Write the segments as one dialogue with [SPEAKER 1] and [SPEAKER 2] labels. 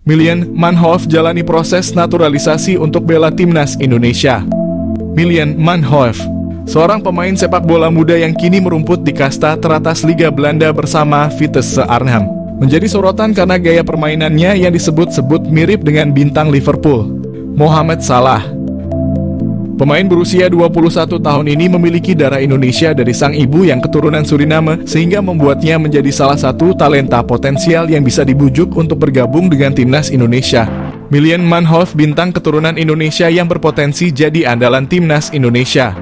[SPEAKER 1] Milian Manhoef jalani proses naturalisasi untuk bela timnas Indonesia. Milian Manhoef, seorang pemain sepak bola muda yang kini merumput di kasta teratas Liga Belanda bersama Vitesse Arnhem, menjadi sorotan karena gaya permainannya yang disebut-sebut mirip dengan bintang Liverpool, Mohamed Salah. Pemain berusia 21 tahun ini memiliki darah Indonesia dari sang ibu yang keturunan Suriname, sehingga membuatnya menjadi salah satu talenta potensial yang bisa dibujuk untuk bergabung dengan timnas Indonesia. Milian Manhoef, bintang keturunan Indonesia yang berpotensi jadi andalan timnas Indonesia.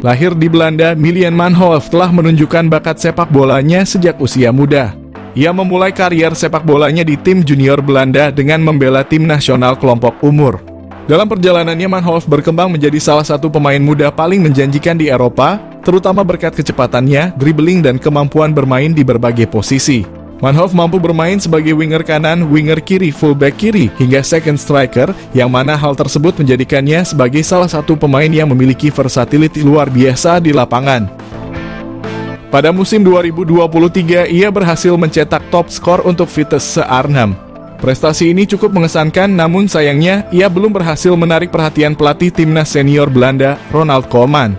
[SPEAKER 1] Lahir di Belanda, Milian Manhoef telah menunjukkan bakat sepak bolanya sejak usia muda. Ia memulai karier sepak bolanya di tim junior Belanda dengan membela tim nasional kelompok umur. Dalam perjalanannya, Manhoef berkembang menjadi salah satu pemain muda paling menjanjikan di Eropa, terutama berkat kecepatannya, dribbling, dan kemampuan bermain di berbagai posisi. Manhoef mampu bermain sebagai winger kanan, winger kiri, fullback kiri, hingga second striker, yang mana hal tersebut menjadikannya sebagai salah satu pemain yang memiliki versatility luar biasa di lapangan. Pada musim 2023, ia berhasil mencetak top skor untuk Vitesse Arnhem. Prestasi ini cukup mengesankan, namun sayangnya ia belum berhasil menarik perhatian pelatih timnas senior Belanda, Ronald Koeman.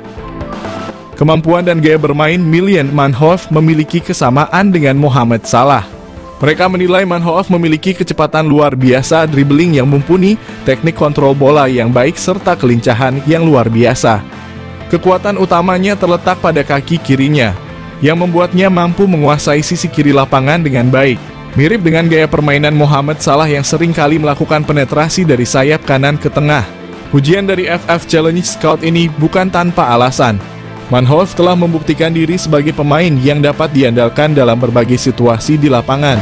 [SPEAKER 1] Kemampuan dan gaya bermain Milian Manhoef memiliki kesamaan dengan Mohamed Salah. Mereka menilai Manhoef memiliki kecepatan luar biasa, dribbling yang mumpuni, teknik kontrol bola yang baik, serta kelincahan yang luar biasa. Kekuatan utamanya terletak pada kaki kirinya, yang membuatnya mampu menguasai sisi kiri lapangan dengan baik. Mirip dengan gaya permainan Mohamed Salah yang sering kali melakukan penetrasi dari sayap kanan ke tengah. Pujian dari FF Challenge Scout ini bukan tanpa alasan. Manhoef telah membuktikan diri sebagai pemain yang dapat diandalkan dalam berbagai situasi di lapangan.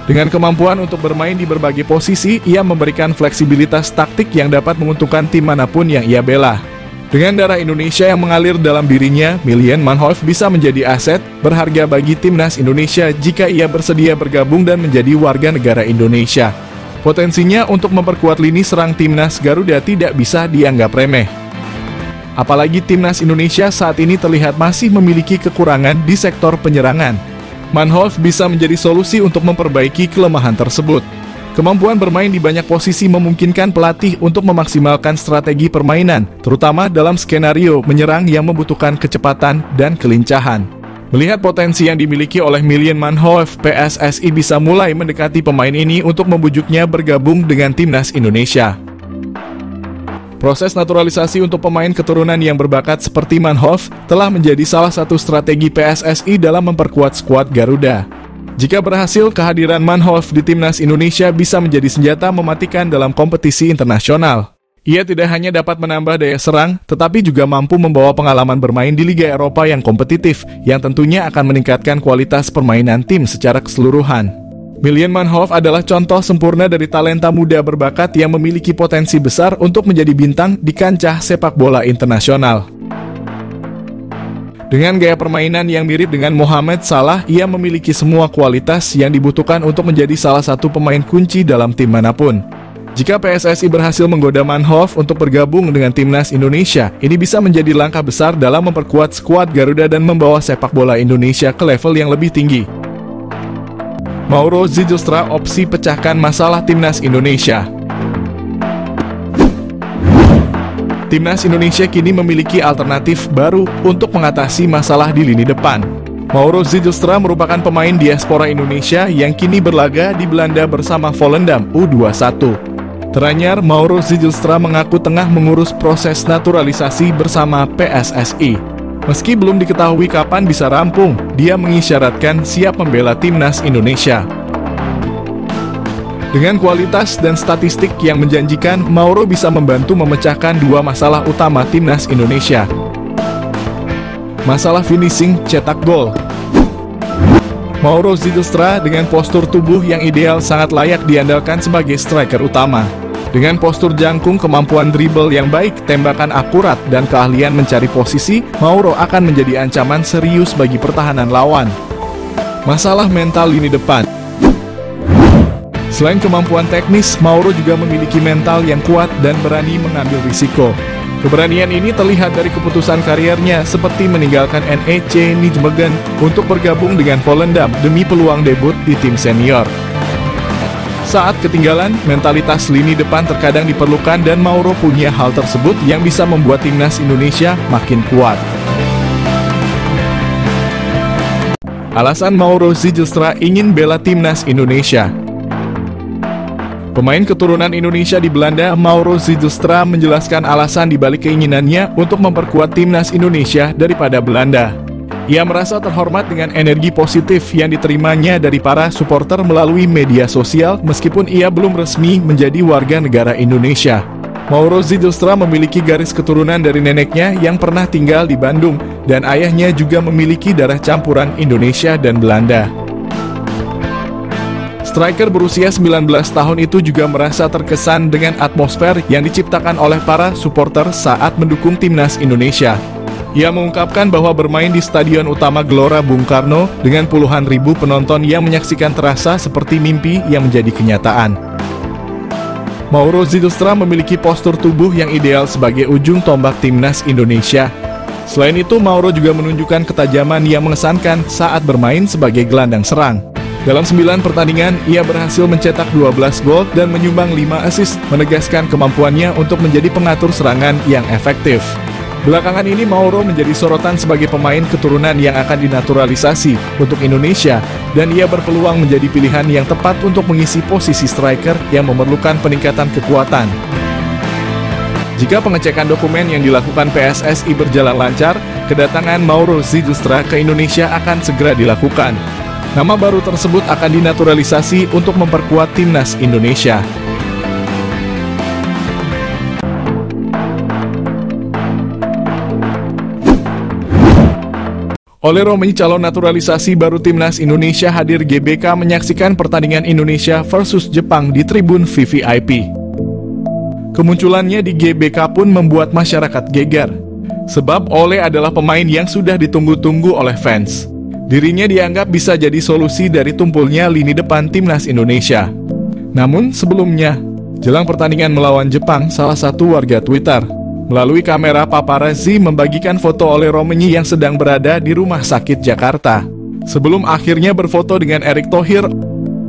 [SPEAKER 1] Dengan kemampuan untuk bermain di berbagai posisi, ia memberikan fleksibilitas taktik yang dapat menguntungkan tim manapun yang ia bela. Dengan darah Indonesia yang mengalir dalam dirinya, Milian Manhoef bisa menjadi aset berharga bagi timnas Indonesia jika ia bersedia bergabung dan menjadi warga negara Indonesia. Potensinya untuk memperkuat lini serang timnas Garuda tidak bisa dianggap remeh. Apalagi timnas Indonesia saat ini terlihat masih memiliki kekurangan di sektor penyerangan. Manhoef bisa menjadi solusi untuk memperbaiki kelemahan tersebut. Kemampuan bermain di banyak posisi memungkinkan pelatih untuk memaksimalkan strategi permainan, terutama dalam skenario menyerang yang membutuhkan kecepatan dan kelincahan. Melihat potensi yang dimiliki oleh Milian Manhoef, PSSI bisa mulai mendekati pemain ini untuk membujuknya bergabung dengan timnas Indonesia. Proses naturalisasi untuk pemain keturunan yang berbakat seperti Manhoef telah menjadi salah satu strategi PSSI dalam memperkuat skuad Garuda. Jika berhasil, kehadiran Manhoef di timnas Indonesia bisa menjadi senjata mematikan dalam kompetisi internasional. Ia tidak hanya dapat menambah daya serang, tetapi juga mampu membawa pengalaman bermain di Liga Eropa yang kompetitif, yang tentunya akan meningkatkan kualitas permainan tim secara keseluruhan. Milian Manhoef adalah contoh sempurna dari talenta muda berbakat yang memiliki potensi besar untuk menjadi bintang di kancah sepak bola internasional. Dengan gaya permainan yang mirip dengan Mohamed Salah, ia memiliki semua kualitas yang dibutuhkan untuk menjadi salah satu pemain kunci dalam tim manapun. Jika PSSI berhasil menggoda Manhoef untuk bergabung dengan timnas Indonesia, ini bisa menjadi langkah besar dalam memperkuat skuad Garuda dan membawa sepak bola Indonesia ke level yang lebih tinggi. Mauro Zijlstra, opsi pecahkan masalah timnas Indonesia. Timnas Indonesia kini memiliki alternatif baru untuk mengatasi masalah di lini depan. Mauro Zijlstra merupakan pemain diaspora Indonesia yang kini berlaga di Belanda bersama Volendam U21. Teranyar, Mauro Zijlstra mengaku tengah mengurus proses naturalisasi bersama PSSI. Meski belum diketahui kapan bisa rampung, dia mengisyaratkan siap membela timnas Indonesia. Dengan kualitas dan statistik yang menjanjikan, Mauro bisa membantu memecahkan dua masalah utama timnas Indonesia. Masalah finishing, cetak gol. Mauro Zijlstra dengan postur tubuh yang ideal sangat layak diandalkan sebagai striker utama. Dengan postur jangkung, kemampuan dribble yang baik, tembakan akurat, dan keahlian mencari posisi, Mauro akan menjadi ancaman serius bagi pertahanan lawan. Masalah mental lini depan. Selain kemampuan teknis, Mauro juga memiliki mental yang kuat dan berani mengambil risiko. Keberanian ini terlihat dari keputusan kariernya seperti meninggalkan NEC Nijmegen untuk bergabung dengan Volendam demi peluang debut di tim senior. Saat ketinggalan, mentalitas lini depan terkadang diperlukan dan Mauro punya hal tersebut yang bisa membuat timnas Indonesia makin kuat. Alasan Mauro Zijlstra ingin bela timnas Indonesia. Pemain keturunan Indonesia di Belanda, Mauro Zijlstra menjelaskan alasan dibalik keinginannya untuk memperkuat timnas Indonesia daripada Belanda. Ia merasa terhormat dengan energi positif yang diterimanya dari para supporter melalui media sosial meskipun ia belum resmi menjadi warga negara Indonesia. Mauro Zijlstra memiliki garis keturunan dari neneknya yang pernah tinggal di Bandung dan ayahnya juga memiliki darah campuran Indonesia dan Belanda. Striker berusia 19 tahun itu juga merasa terkesan dengan atmosfer yang diciptakan oleh para supporter saat mendukung timnas Indonesia. Ia mengungkapkan bahwa bermain di Stadion Utama Gelora Bung Karno dengan puluhan ribu penonton yang menyaksikan terasa seperti mimpi yang menjadi kenyataan. Mauro Zijlstra memiliki postur tubuh yang ideal sebagai ujung tombak timnas Indonesia. Selain itu, Mauro juga menunjukkan ketajaman yang mengesankan saat bermain sebagai gelandang serang. Dalam 9 pertandingan, ia berhasil mencetak 12 gol dan menyumbang 5 assist, menegaskan kemampuannya untuk menjadi pengatur serangan yang efektif. Belakangan ini Mauro menjadi sorotan sebagai pemain keturunan yang akan dinaturalisasi untuk Indonesia dan ia berpeluang menjadi pilihan yang tepat untuk mengisi posisi striker yang memerlukan peningkatan kekuatan. Jika pengecekan dokumen yang dilakukan PSSI berjalan lancar, kedatangan Mauro Zijlstra ke Indonesia akan segera dilakukan. Nama baru tersebut akan dinaturalisasi untuk memperkuat timnas Indonesia. Ole Romenyi, calon naturalisasi baru timnas Indonesia, hadir GBK menyaksikan pertandingan Indonesia versus Jepang di tribun VVIP. Kemunculannya di GBK pun membuat masyarakat geger, sebab Ole adalah pemain yang sudah ditunggu-tunggu oleh fans. Dirinya dianggap bisa jadi solusi dari tumpulnya lini depan timnas Indonesia. Namun sebelumnya, jelang pertandingan melawan Jepang, salah satu warga Twitter melalui kamera paparazzi membagikan foto Ole Romenyi yang sedang berada di rumah sakit Jakarta. Sebelum akhirnya berfoto dengan Erick Thohir,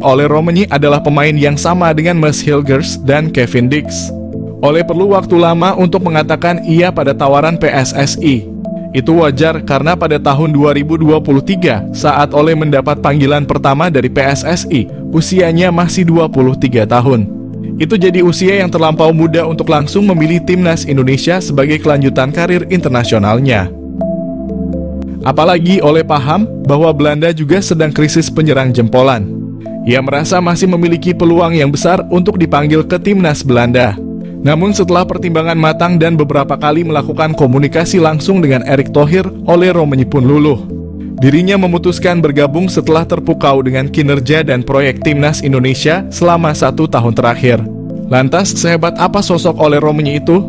[SPEAKER 1] Ole Romenyi adalah pemain yang sama dengan Mads Hilgers dan Kevin Dix. Ole perlu waktu lama untuk mengatakan iya pada tawaran PSSI. Itu wajar karena pada tahun 2023, saat Ole mendapat panggilan pertama dari PSSI, usianya masih 23 tahun. Itu jadi usia yang terlampau muda untuk langsung memilih timnas Indonesia sebagai kelanjutan karir internasionalnya. Apalagi Ole paham bahwa Belanda juga sedang krisis penyerang jempolan. Ia merasa masih memiliki peluang yang besar untuk dipanggil ke timnas Belanda. Namun setelah pertimbangan matang dan beberapa kali melakukan komunikasi langsung dengan Erick Thohir, Ole Romenyi pun luluh. Dirinya memutuskan bergabung setelah terpukau dengan kinerja dan proyek timnas Indonesia selama 1 tahun terakhir. Lantas, sehebat apa sosok Ole Romenyi itu?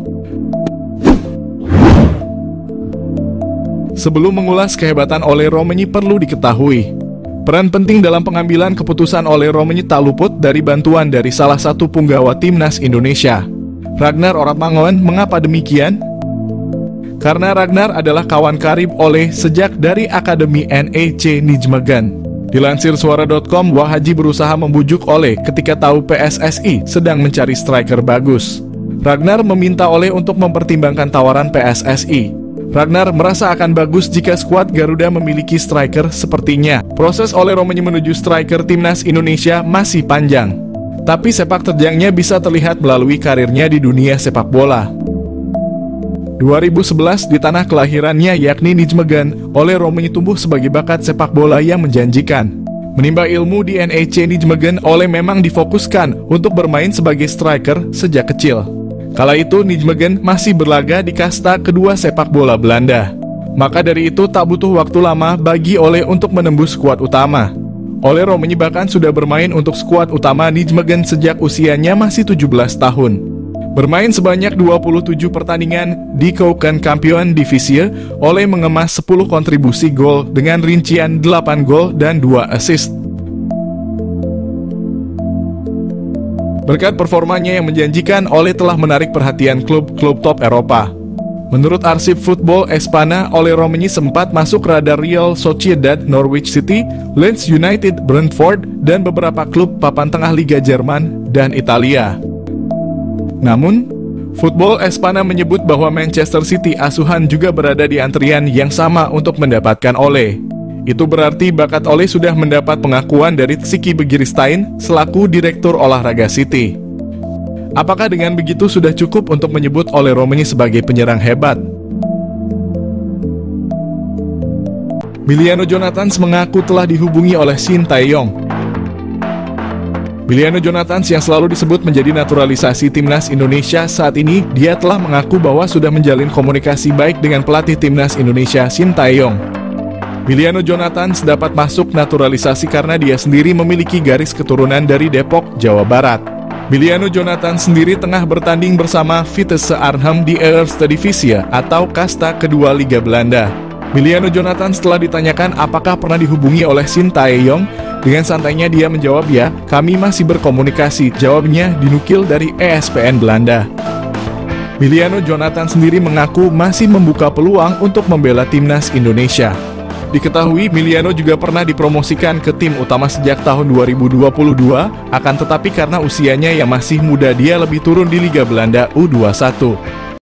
[SPEAKER 1] Sebelum mengulas kehebatan Ole Romenyi, perlu diketahui, peran penting dalam pengambilan keputusan Ole Romenyi tak luput dari bantuan dari salah satu punggawa timnas Indonesia, Ragnar Oratmangoen. Mengapa demikian? Karena Ragnar adalah kawan karib Ole sejak dari Akademi NEC Nijmegen. Dilansir suara.com, Wahaji berusaha membujuk Ole ketika tahu PSSI sedang mencari striker bagus. Ragnar meminta Ole untuk mempertimbangkan tawaran PSSI. Ragnar merasa akan bagus jika skuad Garuda memiliki striker sepertinya. Proses Ole Romenyi menuju striker timnas Indonesia masih panjang, tapi sepak terjangnya bisa terlihat melalui karirnya di dunia sepak bola. 2011, di tanah kelahirannya yakni Nijmegen, Ole Romenyi tumbuh sebagai bakat sepak bola yang menjanjikan. Menimba ilmu di NEC Nijmegen, Ole memang difokuskan untuk bermain sebagai striker sejak kecil. Kala itu Nijmegen masih berlaga di kasta kedua sepak bola Belanda. Maka dari itu tak butuh waktu lama bagi Ole untuk menembus skuad utama. Ole Romenyi bahkan sudah bermain untuk skuad utama Nijmegen sejak usianya masih 17 tahun. Bermain sebanyak 27 pertandingan di Keukenkampioen-Divisie, Ole mengemas 10 kontribusi gol dengan rincian 8 gol dan 2 assist. Berkat performanya yang menjanjikan, Ole telah menarik perhatian klub-klub top Eropa. Menurut arsip Football Espana, Ole Romagny sempat masuk radar Real Sociedad, Norwich City, Leeds United, Brentford, dan beberapa klub papan tengah Liga Jerman dan Italia. Namun, Football Espana menyebut bahwa Manchester City asuhan juga berada di antrian yang sama untuk mendapatkan Ole. Itu berarti bakat Ole sudah mendapat pengakuan dari Siki Begiristain selaku Direktur Olahraga City. Apakah dengan begitu sudah cukup untuk menyebut Ole Romagny sebagai penyerang hebat? Emiliano Jonathans mengaku telah dihubungi oleh Shin Tae-yong. Emiliano Jonathans yang selalu disebut menjadi naturalisasi timnas Indonesia saat ini, dia telah mengaku bahwa sudah menjalin komunikasi baik dengan pelatih timnas Indonesia Shin Tae-yong. Emiliano Jonathans dapat masuk naturalisasi karena dia sendiri memiliki garis keturunan dari Depok, Jawa Barat. Emiliano Jonathans sendiri tengah bertanding bersama Vitesse Arnhem di Eerste Divisie atau kasta kedua Liga Belanda. Emiliano Jonathans setelah ditanyakan apakah pernah dihubungi oleh Shin Tae-yong, dengan santainya dia menjawab, "Ya, kami masih berkomunikasi," jawabnya dinukil dari ESPN Belanda. Emiliano Jonathans sendiri mengaku masih membuka peluang untuk membela timnas Indonesia. Diketahui Emiliano juga pernah dipromosikan ke tim utama sejak tahun 2022, akan tetapi karena usianya yang masih muda dia lebih turun di Liga Belanda U21.